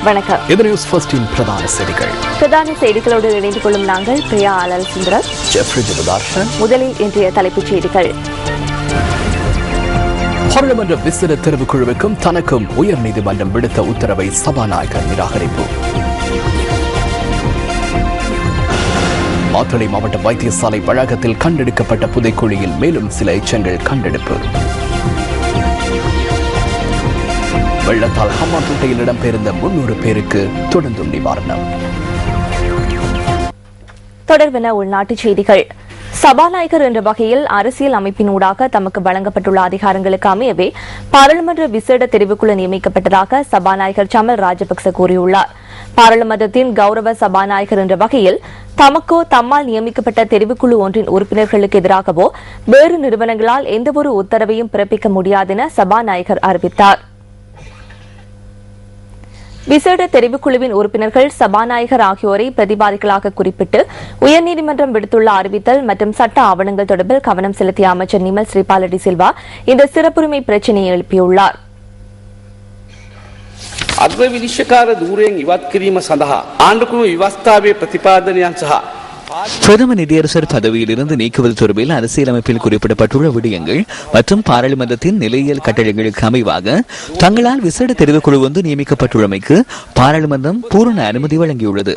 வணக்கம். இது நியூஸ் ஃபர்ஸ்டின் பிரதான செய்திகள். பிரதான செய்திகளோடு இணைந்து கொள்ளும் நாங்கள் பிரியா ஆலல் சுந்தரம், ஜெஃப்ரி ஜெபதார்ஷன். முதலில் இன்றைய தலைப்புச் செய்திகள். பாராளுமன்ற விசேட தெரிவுக்குழுவுக்கும் தனக்கும் உயர்நீதிமன்றம் விடுத்த உத்தரவை சபாநாயகர் நிராகரிப்பு. மாத்தளை மாவட்ட வைத்தியசாலை வளாகத்தில் கண்டெடுக்கப்பட்ட புதைக்குழியில் மேலும் சில எச்சங்கள் கண்டெடுப்பு. வெள்ளத்தால் ஹம்மாந்தோட்டையில் இடம்பெயர்ந்த 300 பேருக்கு தொடர்ந்தும் நிவாரணம். தொடர்பென உள்நாட்டுச் செய்திகள். சபாநாயகர் என்ற வகையில் அரசியல் அமைப்பினூடாக தமக்கு வழங்கப்பட்டுள்ள அதிகாரங்களுக்கு அமையவே பாராளுமன்ற விசேட தெரிவுக்குழு நியமிக்கப்பட்டதாக சபாநாயகர் சமல் ராஜபக்ச கூறியுள்ளார். பாராளுமன்றத்தின் கௌரவ சபாநாயகர் என்ற வகையில் தமக்கோ தம்மால் நியமிக்கப்பட்ட தெரிவுக்குழு ஒன்றின் உறுப்பினர்களுக்கு எதிராகவோ வேறு நிறுவனங்களால் எந்தவொரு உத்தரவையும் பிறப்பிக்க முடியாது என சபாநாயகர் அறிவித்தார். விசேட தெரிவுக்குழுவின் உறுப்பினர்கள் சபாநாயகர் ஆகியோரை பிரதிவாதிகளாக குறிப்பிட்டு உயர்நீதிமன்றம் விடுத்துள்ள அறிவித்தல் மற்றும் சட்ட ஆவணங்கள் தொடர்பில் கவனம் செலுத்திய அமைச்சர் நிமல் ஸ்ரீபாலடி சில்வா இந்த சிறப்புரிமை பிரச்சினையை எழுப்பியுள்ளார். අග්‍ර විනිශ්චයකාර ධූරයෙන් ඉවත් කිරීම සඳහා ආණ්ඩුක්‍රම ව්‍යවස්ථාවේ ප්‍රතිපාදනයන් සහ பிரதம நிதியரசர் பதவியிலிருந்து நீக்குவது தொடர்பில் அரசியலமைப்பில் குறிப்பிடப்பட்டுள்ள விடயங்கள் மற்றும் பாராளுமன்றத்தின் நிலையியல் கட்டளைகளுக்கு அமைவாக தங்களால் விசேட தெரிவுக்குழு ஒன்று நியமிக்கப்பட்டுள்ளமைக்கு பாராளுமன்றம் பூரண அனுமதி வழங்கியுள்ளது.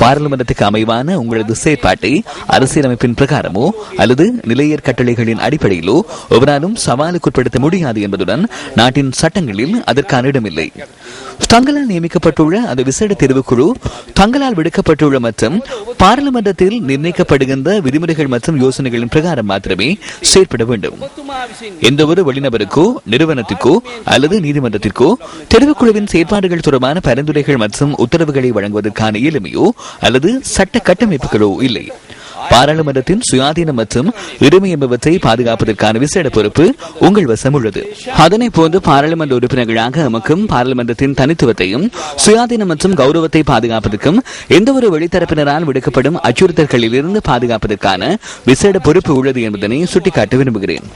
பாராளுமன்றத்துக்கு அமைவான உங்களது செயற்பாட்டை அரசியலமைப்பின் பிரகாரமோ அல்லது நிலையியல் கட்டளைகளின் அடிப்படையிலோ ஒவ்வொருவரும் சவாலுக்குட்படுத்த முடியாது என்பதுடன் நாட்டின் சட்டங்களில் அதற்கான இடமில்லை. தங்களால் நியமிக்கப்பட்டுள்ள அந்த விசேட தெரிவுக்குழு தங்களால் விடுக்கப்பட்டுள்ள மற்றும் பாராளுமன்றத்தில் நிர்ணயிக்கப்படுகின்ற விதிமுறைகள் மற்றும் யோசனைகளின் பிரகாரம் மாத்திரமே செயற்பட வேண்டும். எந்த ஒரு வெளிநபருக்கோ நிறுவனத்திற்கோ அல்லது நீதிமன்றத்திற்கோ தெரிவுக்குழுவின் செயற்பாடுகள் தொடர்பான பரிந்துரைகள் மற்றும் உத்தரவுகளை வழங்குவதற்கான இயலுமையோ அல்லது சட்ட கட்டமைப்புகளோ இல்லை. பாராளுமன்றத்தின் சுயாதீனம் மற்றும் உரிமை என்பவற்றை பாதுகாப்பதற்கான விசேட பொறுப்பு உங்கள் வசம் உள்ளது. அதனை போன்று பாராளுமன்ற உறுப்பினர்களாக நமக்கும் பாராளுமன்றத்தின் தனித்துவத்தையும் சுயாதீனம் மற்றும் கௌரவத்தை பாதுகாப்பதற்கும் எந்த ஒரு வெளித்தரப்பினரால் விடுக்கப்படும் அச்சுறுத்தல்களில் இருந்து பாதுகாப்பதற்கான விசேட பொறுப்பு உள்ளது என்பதனை சுட்டிக்காட்ட விரும்புகிறேன்.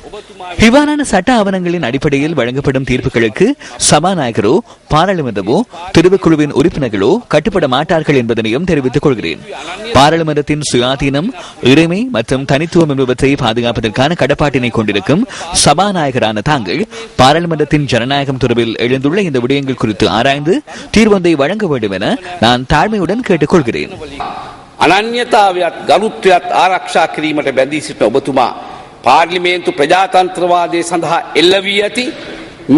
இவ்வாறான சட்ட ஆவணங்களின் அடிப்படையில் வழங்கப்படும் தீர்ப்புகளுக்கு சபாநாயகரோ பாராளுமன்றமோ தெரிவுக்குழுவின் உறுப்பினர்களோ கட்டுப்பட மாட்டார்கள் என்பதனையும் தெரிவித்துக் கொள்கிறேன். பாராளுமன்றத்தின் சுயாதீனம், உரிமை மற்றும் தனித்துவம் என்பவற்றை பாதுகாப்பதற்கான கடப்பாட்டினை கொண்டிருக்கும் சபாநாயகரான தாங்கள் பாராளுமன்றத்தின் ஜனநாயகம் தொடர்பில் எழுந்துள்ள இந்த விடயங்கள் குறித்து ஆராய்ந்து தீர்வொன்றை வழங்க வேண்டும் என நான் தாழ்மையுடன் கேட்டுக் கொள்கிறேன். අනන්‍යතාවයත් ගරුත්වයත් ආරක්ෂා කිරීමට බැඳී සිටින ඔබතුමා පාර්ලිමේන්තු ප්‍රජාතන්ත්‍රවාදය සඳහා එල්ල වී ඇති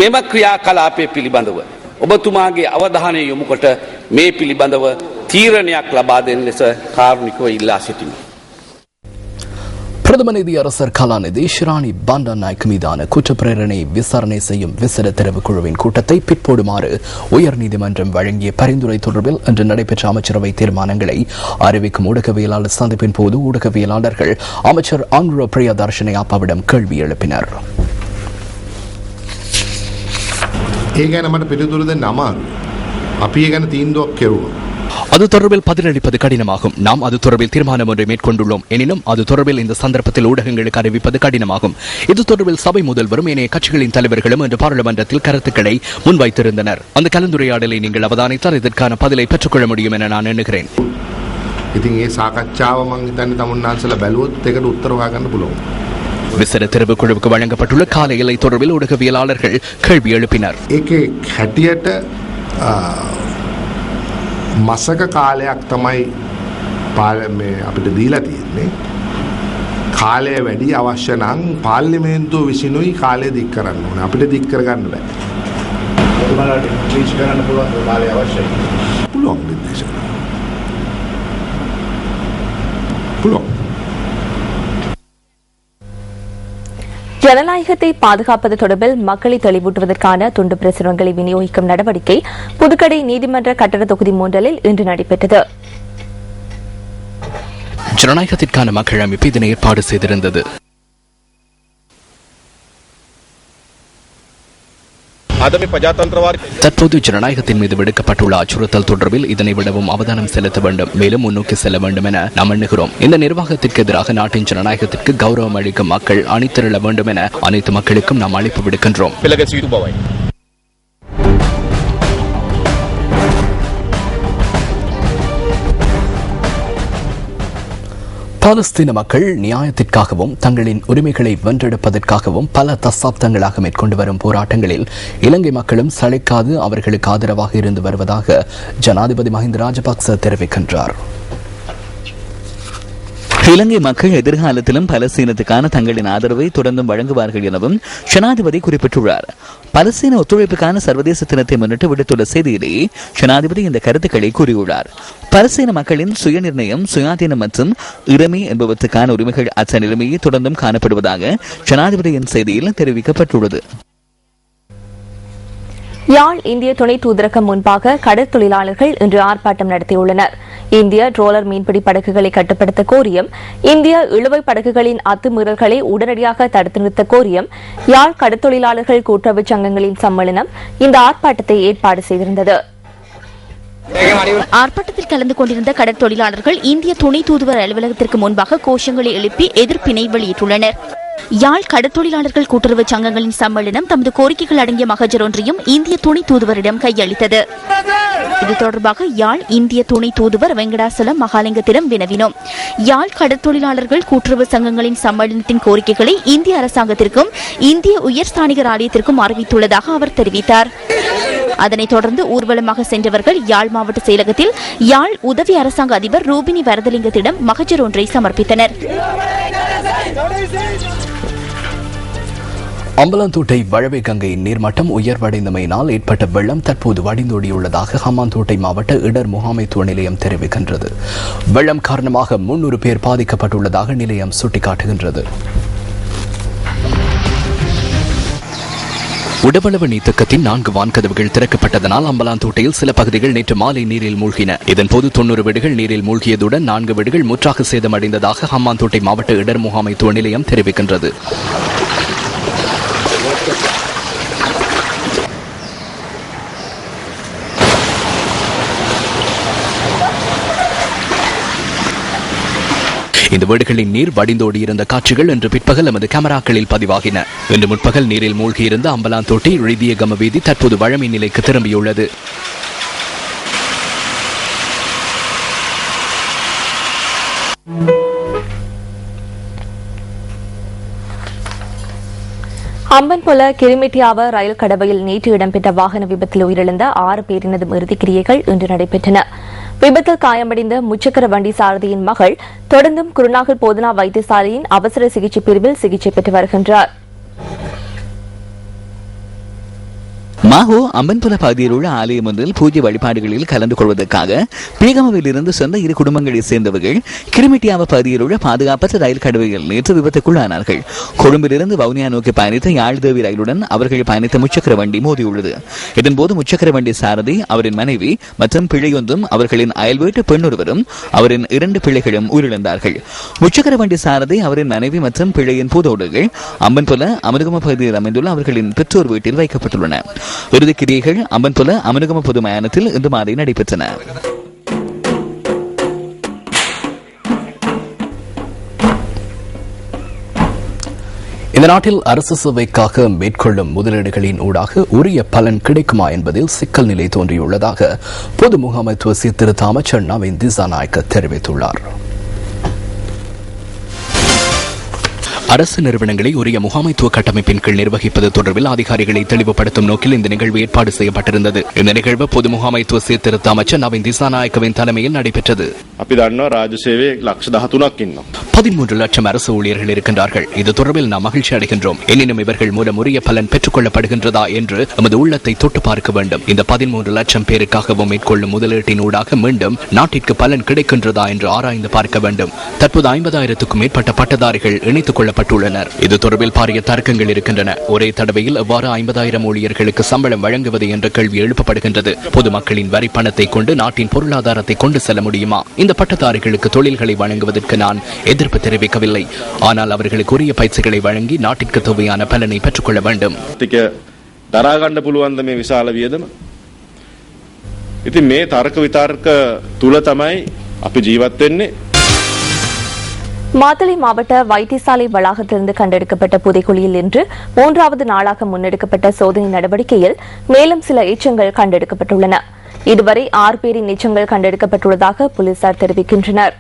මෙම ක්‍රියාකලාපය පිළිබඳව ඔබතුමාගේ අවධානය යොමු කොට මේ පිළිබඳව තීරණයක් ලබා දෙන ලෙස කාරුණිකව ඉල්ලා සිටිමි. பிரதம நீதியரசர் கலாநிதி ஷிராணி பண்டாநாயக் மீதான குற்றப்பிரேரணை விசாரணை செய்யும் விசேட தெரிவுக்குழுவின் கூட்டத்தை பிற்போடுமாறு உயர்நீதிமன்றம் வழங்கிய பரிந்துரை தொடர்பில் இன்று நடைபெற்ற அமைச்சரவை தீர்மானங்களை அறிவிக்கும் ஊடகவியலாளர் சந்திப்பின் போது ஊடகவியலாளர்கள் அமைச்சர் ஆண்ட்ரோ பிரியதர்ஷனை அப்பாவிடம் கேள்வி எழுப்பினர். அது தொடர்பில் பதிலளிப்பது கடினமாகும். நாம் அது தொடர்பில் தீர்மானம் ஒன்றை மேற்கொண்டுள்ளோம். எனினும் அது தொடர்பில் இந்த சந்தர்ப்பத்தில் ஊடகங்களுக்கு அறிவிப்பது கடினமாகும். இது தொடர்பில் சபை முதல்வரும் ஏனைய கட்சிகளின் தலைவர்களும் இன்று பாராளுமன்றத்தில் கருத்துக்களை முன்வைத்திருந்தனர். அந்த கலந்துரையாடலை நீங்கள் அவதானித்தால் இதற்கான பதிலை பெற்றுக்கொள்ள முடியும் என நான் எண்ணுகிறேன். விசேட தெரிவுக்குழுவுக்கு வழங்கப்பட்டுள்ள கால எல்லை தொடர்பில் ஊடகவியலாளர்கள் கேள்வி எழுப்பினர். මසක කාලයක් තමයි අපිට දීලා තියෙන්නේ. කාලය වැඩි අවශ්‍ය නම් පාර්ලිමේන්තුව විසිනුයි කාලය දික් කරන්න ඕනේ. අපිට දික් කරගන්න බෑ. ඔබලාට ක්ලීච් කරන්න පුළුවන් කාලය අවශ්‍යයි. පුළුවන් නිදේශන. පුළුවන්. ஜனநாயகத்தை பாதுகாப்பது தொடர்பில் மக்களை தெளிவூட்டுவதற்கான துண்டு பிரசுரங்களை விநியோகிக்கும் நடவடிக்கை புதுக்கடை நீதிமன்ற கட்டட தொகுதி 3 இன்று நடைபெற்றது. ஜனநாயகத்திற்கான மக்கள் அமைப்பு இதனை ஏற்பாடு செய்திருந்தது. தற்போது ஜனநாயகத்தின் மீது விடுக்கப்பட்டுள்ள அச்சுறுத்தல் தொடர்பில் இதனை விடவும் அவதானம் செலுத்த வேண்டும், மேலும் முன்னோக்கி செல்ல வேண்டும் என நாம் எண்ணுகிறோம். இந்த நிர்வாகத்திற்கு எதிராக நாட்டின் ஜனநாயகத்திற்கு கௌரவம் அளிக்கும் மக்கள் அணிதிரள வேண்டும் என அனைத்து மக்களுக்கும் நாம் அழைப்பு விடுக்கின்றோம். பாலஸ்தீன மக்கள் நியாயத்திற்காகவும் தங்களின் உரிமைகளை வென்றெடுப்பதற்காகவும் பல தசாப்தங்களாக மேற்கொண்டு வரும் போராட்டங்களில் இலங்கை மக்களும் சளைக்காது அவர்களுக்கு ஆதரவாக இருந்து வருவதாக ஜனாதிபதி மஹிந்த ராஜபக்ச தெரிவிக்கின்றார். இலங்கை மக்கள் எதிர்காலத்திலும் பலஸ்தீனத்துக்கான தங்களின் ஆதரவை தொடர்ந்தும் வழங்குவார்கள் எனவும் ஜனாதிபதி குறிப்பிட்டுள்ளார். பலஸ்தீன ஒத்துழைப்புக்கான சர்வதேச தினத்தை முன்னிட்டு விடுத்துள்ள செய்தியிலேயே ஜனாதிபதி இந்த கருத்துக்களை கூறியுள்ளார். பலஸ்தீன மக்களின் சுயநிர்ணயம், சுயாதீனம் மற்றும் இறைமை என்பவற்றுக்கான உரிமைகள் அச்ச நிலைமையை தொடர்ந்தும் காணப்படுவதாக ஜனாதிபதியின் செய்தியில் தெரிவிக்கப்பட்டுள்ளது. யாழ் இந்திய துணை தூதரகம் முன்பாக கடற்தொழிலாளர்கள் இன்று ஆர்ப்பாட்டம் நடத்தியுள்ளனர். இந்திய ட்ரோலர் மீன்பிடி படகுகளை கட்டுப்படுத்த கோரியும், இந்திய இழுவை படகுகளின் அத்துமீறல்களை உடனடியாக தடுத்து நிறுத்த கோரியும் யாழ் கடற்தொழிலாளர்கள் கூட்டுறவு சங்கங்களின் சம்மேளனம் இந்த ஆர்ப்பாட்டத்தை ஏற்பாடு செய்திருந்தது. ஆர்ப்பாட்டத்தில் கலந்து கொண்டிருந்த கடற்தொழிலாளர்கள் இந்திய துணை தூதுவர் அலுவலகத்திற்கு முன்பாக கோஷங்களை எழுப்பி எதிர்ப்பினை வெளியிட்டுள்ளனர். யாழ் கடற்தொழிலாளர்கள் கூட்டுறவு சங்கங்களின் சம்மேளனம் தமது கோரிக்கைகள் அடங்கிய மகஜர் ஒன்றையும் இந்திய துணை தூதுவரிடம் கையளித்தது. இது தொடர்பாக யாழ் இந்திய துணை தூதுவர் வெங்கடாசலம் மகாலிங்கத்திடம் வினவினோம். யாழ் கடற்தொழிலாளர்கள் கூட்டுறவு சங்கங்களின் சம்மேளனத்தின் கோரிக்கைகளை இந்திய அரசாங்கத்திற்கும் இந்திய உயர்ஸ்தானிகர் ஆலயத்திற்கும் அறிவித்துள்ளதாக அவர் தெரிவித்தார். அதனைத் தொடர்ந்து ஊர்வலமாக சென்றவர்கள் யாழ் மாவட்ட செயலகத்தில் யாழ் உதவி அரசாங்க அதிபர் ரூபினி வரதலிங்கத்திடம் மகஜர் ஒன்றை சமர்ப்பித்தனர். அம்பலாந்தோட்டை வழவை கங்கை நீர்மட்டம் உயர்வடைந்தமையினால் ஏற்பட்ட வெள்ளம் தற்போது வடிந்தோடியுள்ளதாக ஹம்பாந்தோட்டை மாவட்ட இடர் முகாமைத்துவ நிலையம் தெரிவிக்கின்றது. வெள்ளம் காரணமாக 300 பேர் பாதிக்கப்பட்டுள்ளதாக நிலையம் சுட்டிக்காட்டுகின்றது. உடவளவு நீர்த்தக்கத்தின் 4 வான்கதவுகள் திறக்கப்பட்டதனால் அம்பலாந்தோட்டையில் சில பகுதிகள் நேற்று மாலை நீரில் மூழ்கின. இதன்போது 90 வீடுகள் நீரில் மூழ்கியதுடன் 4 வீடுகள் முற்றாக சேதமடைந்ததாக ஹம்பாந்தோட்டை மாவட்ட இடர் முகாமைத்துவ நிலையம் தெரிவிக்கின்றது. இந்த வீடுகளின் நீர் வடிந்தோடி இருந்த காட்சிகள் இன்று பிற்பகல் நமது கேமராக்களில் பதிவாகின. இன்று முற்பகல் நீரில் மூழ்கியிருந்த அம்பலாந்தோட்டை ரிதியகம வீதி தற்போது வழமை நிலைக்கு திரும்பியுள்ளது. அம்பன்புல கிரிமிட்டியாவ ரயில் கடவையில் நேற்று இடம்பெற்ற வாகன விபத்தில் உயிரிழந்த 6 பேரினது இறுதிக்கிரியைகள் இன்று நடைபெற்றன. விபத்தில் காயமடைந்த முச்சக்கர வண்டி சாரதியின் மகள் தொடர்ந்தும் குருநாகல் போதனா வைத்தியசாலையின் அவசர சிகிச்சை பிரிவில் சிகிச்சை பெற்று வருகின்றார். மாஹோ அம்பன்புல பகுதியில் உள்ள ஆலயம் ஒன்றில் பூஜை வழிபாடுகளில் கலந்து கொள்வதற்காக பீகமவில் இருந்து சொந்த 2 குடும்பங்களைச் சேர்ந்தவர்கள் கிரிமிட்டியாவ பகுதியில் உள்ள பாதுகாப்பற்ற ரயில் கடவையில் நேற்று விபத்துக்குள்ளானார்கள். கொழும்பிலிருந்து வவுனியா நோக்கி பயணித்த யாழ்தேவி ரயிலுடன் அவர்கள் பயணித்த முச்சக்கர வண்டி மோதியுள்ளது. இதன்போது முச்சக்கர வண்டி சாரதி, அவரின் மனைவி மற்றும் பிள்ளையொன்றும் அவர்களின் அயல்வீட்டு பெண்ணொருவரும் அவரின் 2 பிள்ளைகளும் உயிரிழந்தார்கள். முச்சக்கர வண்டி சாரதி, அவரின் மனைவி மற்றும் பிள்ளையின் பூதோடுகள் அம்பன்புல அமனுகம பகுதியில் அமைந்துள்ள அவர்களின் பெற்றோர் வீட்டில் வைக்கப்பட்டுள்ளன. இறுதிக்கிரியைகள் அம்பன்புல அமனுகம பொது மயானத்தில் இன்று மாலை நடைபெற்றன. இந்த நாட்டில் அரசு சேவைக்காக மேற்கொள்ளும் முதலீடுகளின் ஊடாக உரிய பலன் கிடைக்குமா என்பதில் சிக்கல் நிலை தோன்றியுள்ளதாக பொது முகாமைத்துவ சீர்திருத்த அமைச்சர் நவீன் திசாநாயக்க தெரிவித்துள்ளார். அரசு நிறுவனங்களை உரிய முகாமைத்துவ கட்டமைப்பின் கீழ் நிர்வகிப்பது தொடர்பில் அதிகாரிகளை தெளிவுபடுத்தும் நோக்கில் இந்த நிகழ்வு ஏற்பாடு செய்யப்பட்டிருந்தது. இந்த நிகழ்வு பொது முகாமைத்துவ சீர்திருத்த அமைச்சர் நவீன் திசாநாயக்கவின் தலைமையில் நடைபெற்றது. 13 லட்சம் அரசு ஊழியர்கள் இருக்கின்றார்கள். இது தொடர்பில் நாம் மகிழ்ச்சி அடைகின்றோம். எனினும் இவர்கள் மூலம் உரிய பலன் பெற்றுக் கொள்ளப்படுகின்றதா என்று நமது உள்ளத்தை தொட்டு பார்க்க வேண்டும். இந்த 13 லட்சம் பேருக்காகவும் மேற்கொள்ளும் முதலீட்டின் ஊடாக மீண்டும் நாட்டிற்கு பலன் கிடைக்கின்றதா என்று ஆராய்ந்து பார்க்க வேண்டும். தற்போது 50,000க்கும் மேற்பட்ட பட்டதாரிகள் இணைத்துக் கொள்ளப்பட்டுள்ளனர். இது தொடர்பில் பாரிய தர்க்கங்கள் இருக்கின்றன. ஒரே தடவையில் எவ்வாறு 50,000 ஊழியர்களுக்கு சம்பளம் வழங்குவது என்ற கேள்வி எழுப்பப்படுகின்றது. பொதுமக்களின் வரி பணத்தை கொண்டு நாட்டின் பொருளாதாரத்தை கொண்டு செல்ல முடியுமா? இந்த பட்டதாரிகளுக்கு தொழில்களை வழங்குவதற்கு நான் எதிர்ப்பு தெரிவிக்கவில்லை. ஆனால் அவர்களுக்கு உரிய பயிற்சிகளை வழங்கி நாட்டிற்கு தேவையான பலனை பெற்றுக்கொள்ள வேண்டும். දරාගන්න පුළුවන් මේ විශාල වියදම. ඉතින් මේ තර්ක විතර්ක තුල තමයි අපි ජීවත් වෙන්නේ. மாத்தளை மாவட்ட வைத்தியசாலை வளாகத்திலிருந்து கண்டெடுக்கப்பட்ட புதைக்குழியில் இன்று 3வது நாளாக முன்னெடுக்கப்பட்ட சோதனை நடவடிக்கையில் மேலும் சில எச்சங்கள் கண்டெடுக்கப்பட்டுள்ளன. இதுவரை 6 பேரின் எச்சங்கள் கண்டெடுக்கப்பட்டுள்ளதாக போலீசார் தெரிவிக்கின்றனர்.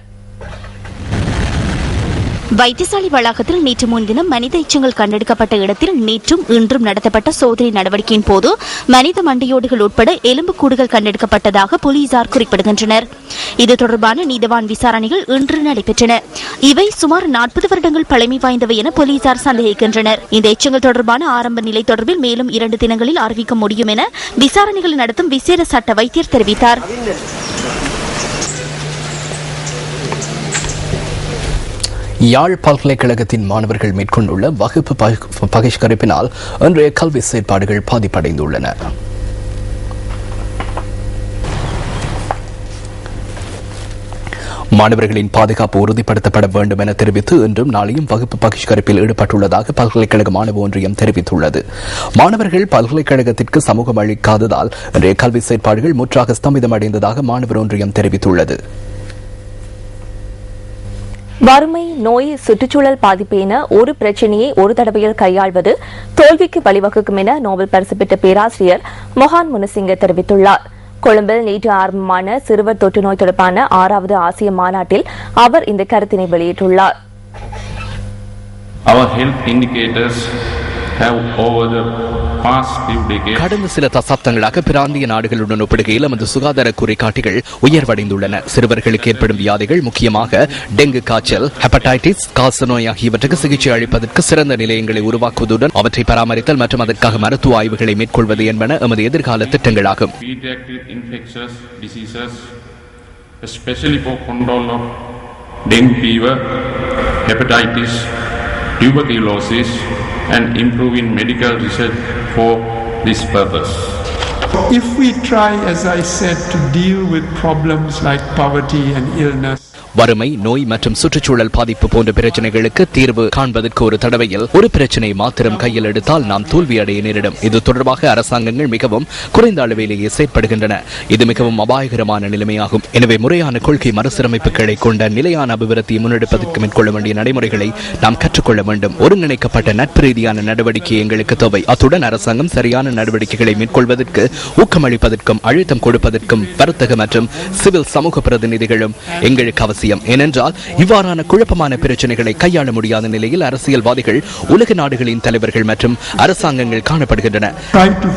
வைத்தியசாலை வளாகத்தில் நேற்று முன்தினம் மனித எச்சங்கள் கண்டெடுக்கப்பட்ட இடத்தில் நேற்றும் இன்றும் நடத்தப்பட்ட சோதனை நடவடிக்கையின் போது மனித மண்டையோடுகள் உட்பட எலும்புக்கூடுகள் கண்டெடுக்கப்பட்டதாக போலீசார் குறிப்பிடுகின்றனர். இது தொடர்பான நீதவான் விசாரணைகள் இன்று நடைபெற்றன. இவை சுமார் 40 வருடங்கள் பழமை வாய்ந்தவை என போலீசார் சந்தேகிக்கின்றனர். இந்த எச்சங்கள் தொடர்பான ஆரம்ப நிலை தொடர்பில் மேலும் 2 தினங்களில் அறிவிக்க முடியும் என விசாரணைகள் நடத்தும் விசேட சட்ட வைத்தியர் தெரிவித்தார். யாழ் பல்கலைக்கழகத்தின் மாணவர்கள் மேற்கொண்டுள்ள வகுப்பு பகிஷ்கரிப்பினால் இன்றைய கல்வி செயற்பாடுகள் பாதிப்படைந்துள்ளன. மாணவர்களின் பாதுகாப்பு உறுதிப்படுத்தப்பட வேண்டும் என தெரிவித்து இன்றும் நாளையும் வகுப்பு பகிஷ்கரிப்பில் ஈடுபட்டுள்ளதாக பல்கலைக்கழக மாணவ ஒன்றியம் தெரிவித்துள்ளது. மாணவர்கள் பல்கலைக்கழகத்திற்கு சமூகம் அளிக்காததால் இன்றைய கல்வி செயற்பாடுகள் முற்றாக ஸ்தம்பிதமடைந்ததாக மாணவர் ஒன்றியம் தெரிவித்துள்ளது. வறுமை, நோய், சுற்றுச்சூழல் பாதிப்பு என ஒரு பிரச்சினையை ஒரு தடவையில் கையாள்வது தோல்விக்கு வழிவகுக்கும் என நோபல் பரிசு பெற்ற பேராசிரியர் மொஹான் முனசிங்க தெரிவித்துள்ளார். கொழும்பில் நேற்று ஆரம்பமான சிறுவர் தொற்று நோய் தொடர்பான 6வது ஆசிய மாநாட்டில் அவர் இந்த கருத்தினை வெளியிட்டுள்ளார். கடந்த சில தசாப்தங்களாக பிராந்திய நாடுகளுடன் ஒப்பிடுகையில் நமது சுகாதார குறிகாட்டிகள் உயர்வடைந்துள்ளன. சிறுவர்களுக்கு ஏற்படும் வியாதிகள், முக்கியமாக டெங்கு காய்ச்சல், ஹெப்படைட்டிஸ், காசநோய் ஆகியவற்றுக்கு சிகிச்சை அளிப்பதற்கு சிறந்த நிலையங்களை உருவாக்குவதுடன் அவற்றை பராமரித்தல் மற்றும் அதற்காக மருத்துவ ஆய்வுகளை மேற்கொள்வது என்பன எமது எதிர்கால திட்டங்களாகும். tuberculosis and improving medical research for this purpose. If we try, as I said, to deal with problems like poverty and illness, வறுமை, நோய் மற்றும் சுற்றுச்சூழல் பாதிப்பு போன்ற பிரச்சனைகளுக்கு தீர்வு காண்பதற்கு ஒரு தடவையில் ஒரு பிரச்சனை மாத்திரம் கையில் எடுத்தால் நாம் தோல்வியடைய நேரிடும். இது தொடர்பாக அரசாங்கங்கள் மிகவும் குறைந்த அளவிலேயே செயற்படுகின்றன. இது மிகவும் அபாயகரமான நிலைமையாகும். எனவே முறையான கொள்கை மறுசீரமைப்புகளை கொண்ட நிலையான அபிவிருத்தியை முன்னெடுப்பதற்கு மேற்கொள்ள வேண்டிய நடைமுறைகளை நாம் கற்றுக்கொள்ள வேண்டும். ஒருங்கிணைக்கப்பட்ட நட்பு ரீதியான நடவடிக்கை எங்களுக்கு தேவை. அத்துடன் அரசாங்கம் சரியான நடவடிக்கைகளை மேற்கொள்வதற்கு ஊக்கமளிப்பதற்கும் அழுத்தம் கொடுப்பதற்கும் வர்த்தக மற்றும் சிவில் சமூக பிரதிநிதிகளும் எங்களுக்கு அவசியம். ஏனென்றால் இவ்வாறான குழப்பமான பிரச்சனைகளை கையாள முடியாத நிலையில் அரசியல்வாதிகள், உலக நாடுகளின் தலைவர்கள் மற்றும் அரசாங்கங்கள் காணப்படுகின்றன. Try to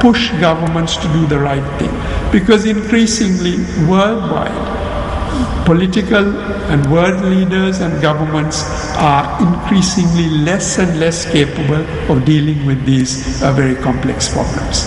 push governments to do the right thing, because increasingly worldwide political and world leaders and governments are increasingly less and less capable of dealing with these very complex problems.